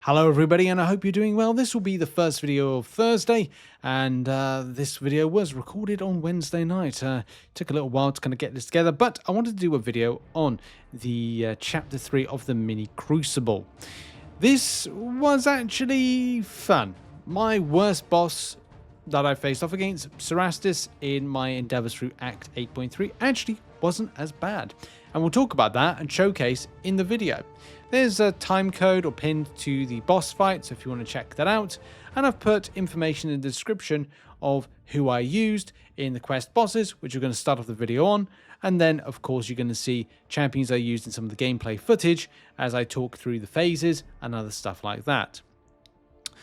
Hello everybody, and I hope you're doing well. This will be the first video of Thursday, and this video was recorded on Wednesday night. Took a little while to kind of get this together, but I wanted to do a video on the Chapter 3 of the mini Crucible. This was actually fun. My worst boss that I faced off against, Cerastes, in my endeavors through Act 8.3 actually wasn't as bad. And we'll talk about that and showcase in the video. There's a time code or pinned to the boss fight, so if you want to check that out. And I've put information in the description of who I used in the quest bosses, which we're going to start off the video on. And then, of course, you're going to see champions I used in some of the gameplay footage as I talk through the phases and other stuff like that.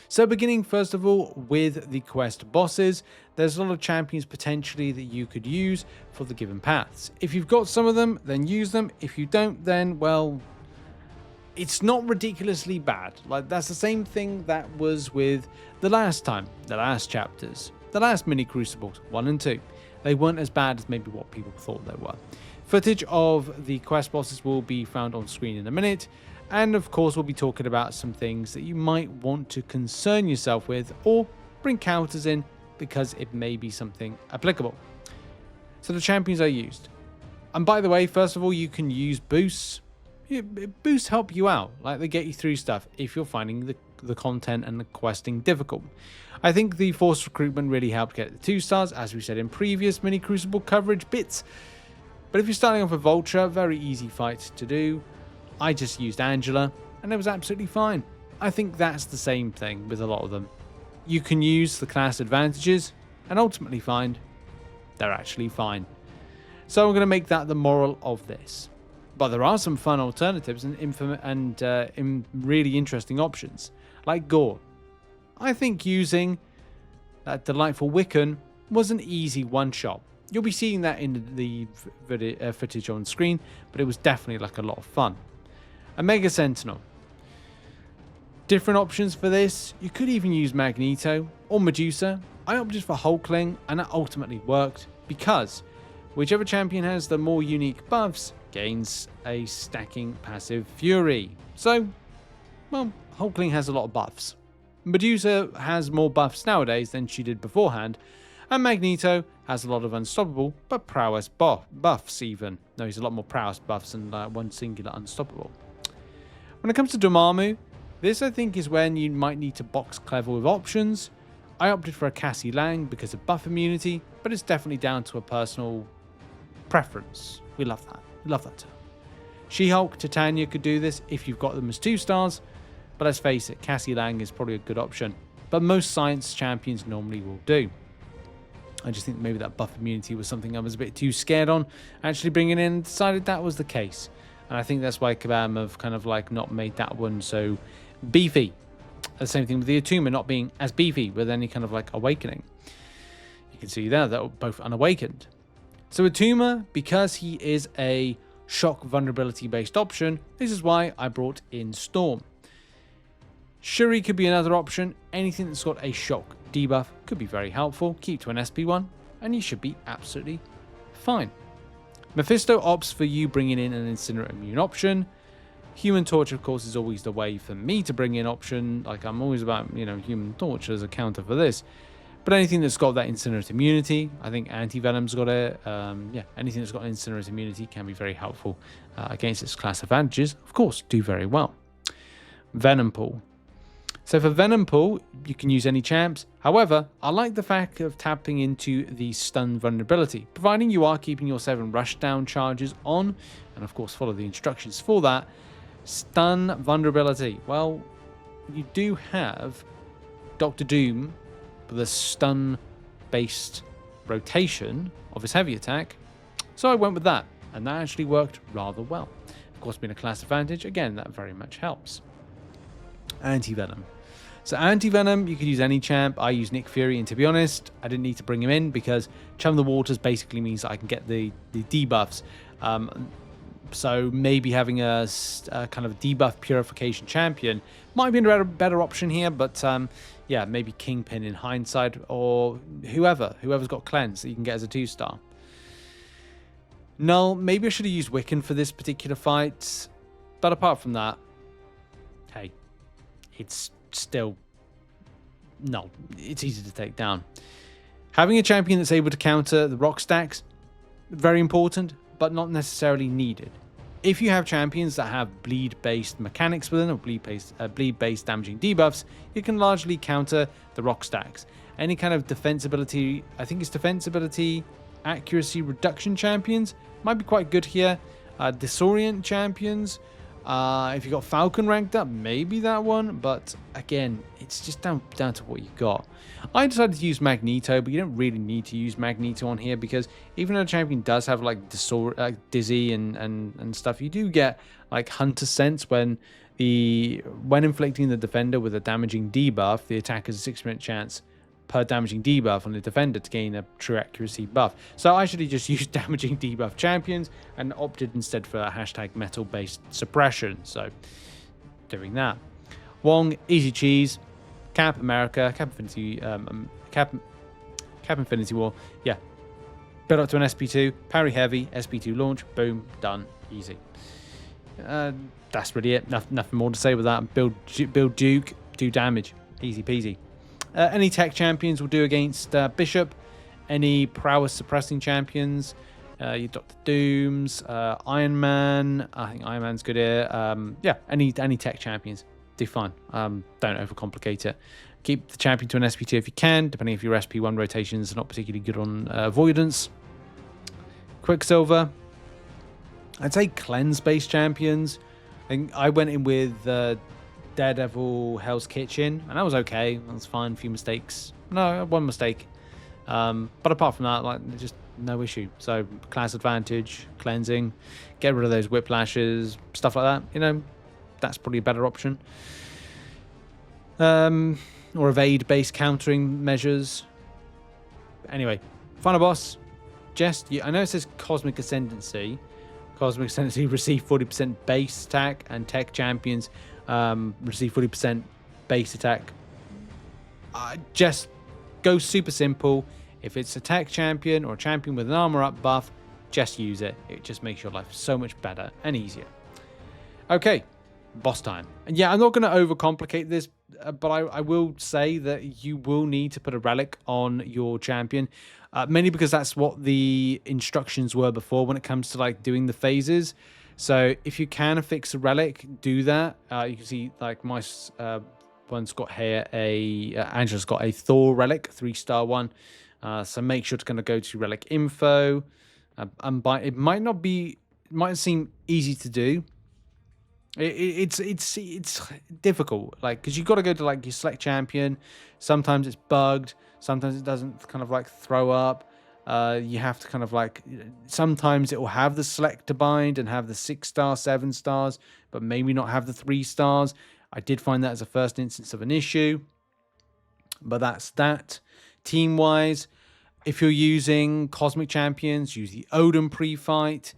So beginning first of all with the quest bosses, there's a lot of champions potentially that you could use for the given paths. If you've got some of them, then use them. If you don't, then, well, it's not ridiculously bad. Like, that's the same thing that was with the last chapters, the last mini Crucibles, 1 and 2. They weren't as bad as maybe what people thought they were. Footage of the quest bosses will be found on screen in a minute. And of course, we'll be talking about some things that you might want to concern yourself with or bring counters in because it may be something applicable. So the champions I used. And by the way, first of all, you can use boosts. Boosts help you out. Like, they get you through stuff if you're finding the content and the questing difficult. I think the forced recruitment really helped get the 2 stars, as we said in previous mini Crucible coverage bits. But if you're starting off with Vulture, very easy fight to do. I just used Angela, and it was absolutely fine. I think that's the same thing with a lot of them. You can use the class advantages, and ultimately find they're actually fine. So I'm going to make that the moral of this. But there are some fun alternatives and really interesting options, like Gorr. I think using that delightful Wiccan was an easy one-shot. You'll be seeing that in the footage on screen, but it was definitely like a lot of fun. A Mega Sentinel. Different options for this. You could even use Magneto or Medusa. I opted for Hulkling, and that ultimately worked because whichever champion has the more unique buffs gains a stacking passive fury. So, well, Hulkling has a lot of buffs. Medusa has more buffs nowadays than she did beforehand, and Magneto has a lot of unstoppable but prowess buffs even. No, he's a lot more prowess buffs than one singular unstoppable. When it comes to Dormammu, this I think is when you might need to box clever with options. I opted for a Cassie because of buff immunity, but it's definitely down to a personal preference. We love that. We love that too. She-Hulk, Titania could do this if you've got them as 2 stars, but let's face it, Cassie is probably a good option. But most science champions normally will do. I just think maybe that buff immunity was something I was a bit too scared on actually bringing in, and decided that was the case. And I think that's why Kabam have kind of like not made that one so beefy. The same thing with the Attuma not being as beefy with any kind of like awakening. You can see there, they're both unawakened. So Attuma, because he is a shock vulnerability based option, this is why I brought in Storm. Shuri could be another option. Anything that's got a shock debuff could be very helpful. Keep to an SP1 and you should be absolutely fine. Mephisto opts for you bringing in an incinerate immune option. Human Torch, of course, is always the way for me to bring in option. Like, I'm always about, Human Torch as a counter for this. But anything that's got that incinerate immunity, I think anti-venom's got it. Anything that's got incinerate immunity can be very helpful against its class advantages. Of course, do very well. Venompool. So for Venompool, you can use any champs. However, I like the fact of tapping into the stun vulnerability, providing you are keeping your 7 rushdown charges on, and of course follow the instructions for that. Stun vulnerability. Well, you do have Dr. Doom with a stun-based rotation of his heavy attack, so I went with that, and that actually worked rather well. Of course, being a class advantage, again, that very much helps. Anti-Venom. So Anti-Venom, you could use any champ. I use Nick Fury, and to be honest, I didn't need to bring him in because Chum the Waters basically means that I can get the debuffs. So maybe having a kind of debuff purification champion might be a better option here, but yeah, maybe Kingpin in hindsight, or whoever's got cleanse that you can get as a 2-star. Knull, maybe I should have used Wiccan for this particular fight, but apart from that, hey, it's still, no, it's easy to take down. Having a champion that's able to counter the rock stacks, very important, but not necessarily needed. If you have champions that have bleed-based mechanics within, or bleed-based damaging debuffs, you can largely counter the rock stacks. Any kind of defensibility, I think it's defensibility, accuracy reduction champions might be quite good here. Disorient champions, if you got Falcon ranked up, maybe that one, but again, it's just down to what you got. I decided to use Magneto, but you don't really need to use Magneto on here, because even though a champion does have like dizzy and stuff, you do get like Hunter Sense when inflicting the defender with a damaging debuff, the attack has a 6% chance per damaging debuff on the defender to gain a true accuracy buff. So I actually just used damaging debuff champions and opted instead for a hashtag metal based suppression. So doing that. Wong, easy cheese. Cap America, Cap Infinity War. Yeah. Build up to an SP2, parry heavy, SP2 launch, boom, done, easy. That's really it. Nothing more to say with that. Build Duke, do damage, easy peasy. Any tech champions will do against Bishop. Any prowess suppressing champions, your Dr. Dooms, Iron Man. I think Iron Man's good here. Yeah, any tech champions do fine. Don't overcomplicate it. Keep the champion to an SP2 if you can, depending if your SP1 rotations are not particularly good on avoidance. Quicksilver. I'd say cleanse-based champions. I think I went in with Daredevil, Hell's Kitchen, and that was okay. That was fine. A few mistakes. No, one mistake. But apart from that, like, just no issue. So class advantage, cleansing, get rid of those whiplashes, stuff like that. You know, that's probably a better option. Or evade-based countering measures. Anyway, final boss. I know it says Cosmic Ascendancy. Cosmic Ascendancy receive 40% base attack, and tech champions receive 40% base attack. Just go super simple. If it's a tech champion or a champion with an armor up buff, just use it. It just makes your life so much better and easier. Okay, boss time. And yeah, I'm not going to overcomplicate this, but I will say that you will need to put a relic on your champion, mainly because that's what the instructions were before when it comes to like doing the phases. So if you can affix a relic, do that. You can see like my one's got here Angela's got a Thor relic, 3-star one. So make sure to kind of go to relic info. It might seem easy to do. It's difficult, like, because you've got to go to like your select champion. Sometimes it's bugged. Sometimes it doesn't kind of like throw up. You have to kind of like, sometimes it will have the select to bind and have the 6-star, 7 stars, but maybe not have the 3 stars. I did find that as a first instance of an issue, but that's that. Team wise, if you're using Cosmic Champions, use the Odin pre-fight.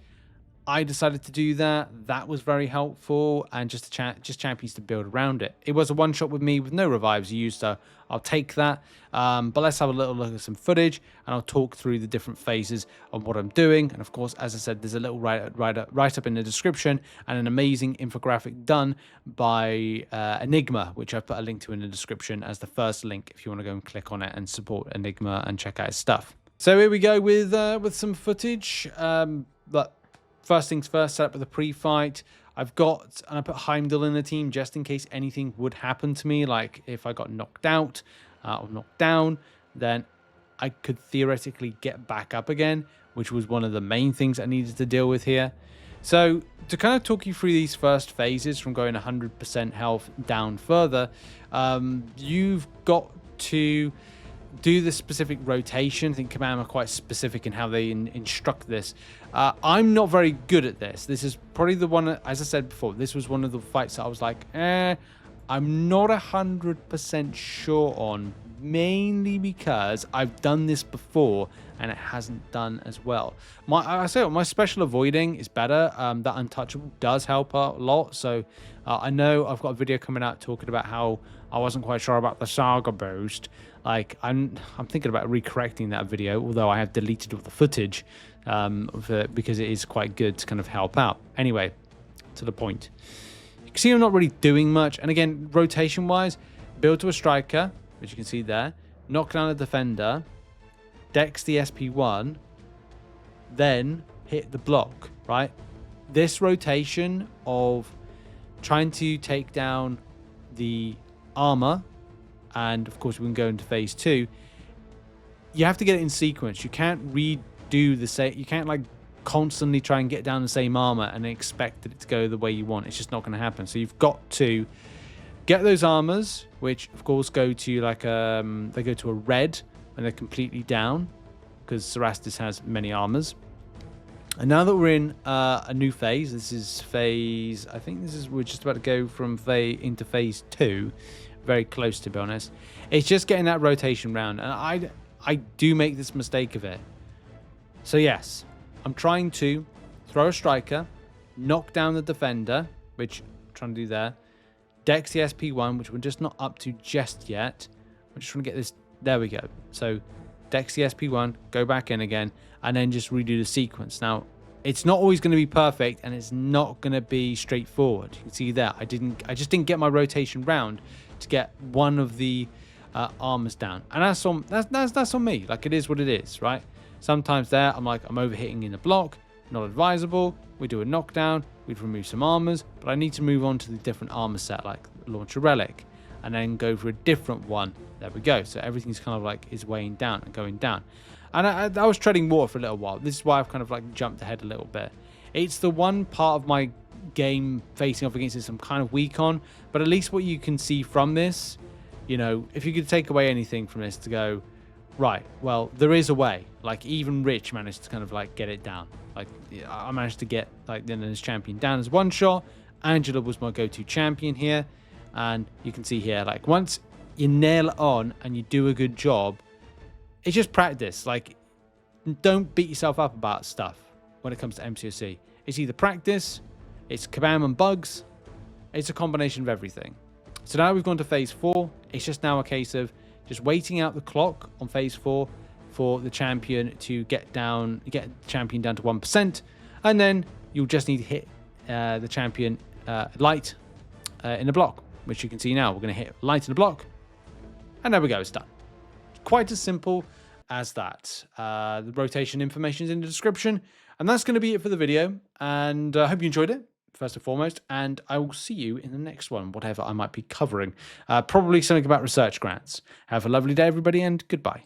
I decided to do that. That was very helpful, and just champions to build around it. It was a one-shot with me with no revives used, so I'll take that. But let's have a little look at some footage, and I'll talk through the different phases of what I'm doing. And of course, as I said, there's a little write-up in the description and an amazing infographic done by Enigma, which I've put a link to in the description as the first link if you want to go and click on it and support Enigma and check out his stuff. So here we go with some footage. But first things first, set up with a pre-fight. I put Heimdall in the team just in case anything would happen to me. Like if I got knocked out or knocked down, then I could theoretically get back up again, which was one of the main things I needed to deal with here. So to kind of talk you through these first phases from going 100% health down further, you've got to do the specific rotation. I think Command are quite specific in how they instruct this. I'm not very good at this. This is probably the one, as I said before, this was one of the fights that I was like, I'm not 100% sure on, mainly because I've done this before and it hasn't done as well. My special avoiding is better. That untouchable does help a lot. So I know I've got a video coming out talking about how I wasn't quite sure about the Saga boost. Like I'm thinking about recorrecting that video, although I have deleted all the footage because it is quite good to kind of help out. Anyway, to the point. You can see I'm not really doing much. And again, rotation-wise, build to a striker, which you can see there. Knock down a defender. Dex the SP1. Then hit the block, right? This rotation of trying to take down the armor, and of course we can go into phase 2. You have to get it in sequence. You can't redo the same. You can't like constantly try and get down the same armor and expect it to go the way you want. It's just not going to happen. So you've got to get those armors, which of course go to like they go to a red when they're completely down, because Cerastes has many armors. And now that we're in a new phase, this is phase, I think we're just about to go from into phase 2, very close to be honest. It's just getting that rotation round, and I do make this mistake of it. So yes, I'm trying to throw a striker, knock down the defender, which I'm trying to do there, dex the SP1, which we're just not up to just yet. I'm just trying to get this, there we go. So dex the SP1, go back in again, and then just redo the sequence. Now, it's not always going to be perfect, and it's not going to be straightforward. You can see there, I just didn't get my rotation round to get one of the armors down, and that's on me. Like, it is what it is, right? Sometimes there, I'm overhitting in the block, not advisable. We do a knockdown, we'd remove some armors, but I need to move on to the different armor set, like launch a relic, and then go for a different one. There we go. So everything's kind of like is weighing down and going down. And I was treading water for a little while. This is why I've kind of like jumped ahead a little bit. It's the one part of my game facing off against this I'm kind of weak on, but at least what you can see from this, you know, if you could take away anything from this to go, right, well, there is a way. Like, even Rich managed to kind of like get it down. Like, I managed to get like this champion down as one shot. Angela was my go-to champion here, and you can see here, like, once you nail it on and you do a good job, it's just practice. Like, don't beat yourself up about stuff when it comes to MCOC. It's either practice, it's kabam and bugs, it's a combination of everything. So now we've gone to phase 4. It's just now a case of just waiting out the clock on phase 4 for the champion to get the champion down to 1%, and then you'll just need to hit the champion light in the block, which you can see now. We're going to hit light in the block, and there we go, it's done. Quite as simple as that. The rotation information is in the description, and that's going to be it for the video, and I hope you enjoyed it, first and foremost, and I will see you in the next one, whatever I might be covering. Probably something about research grants. Have a lovely day, everybody, and goodbye.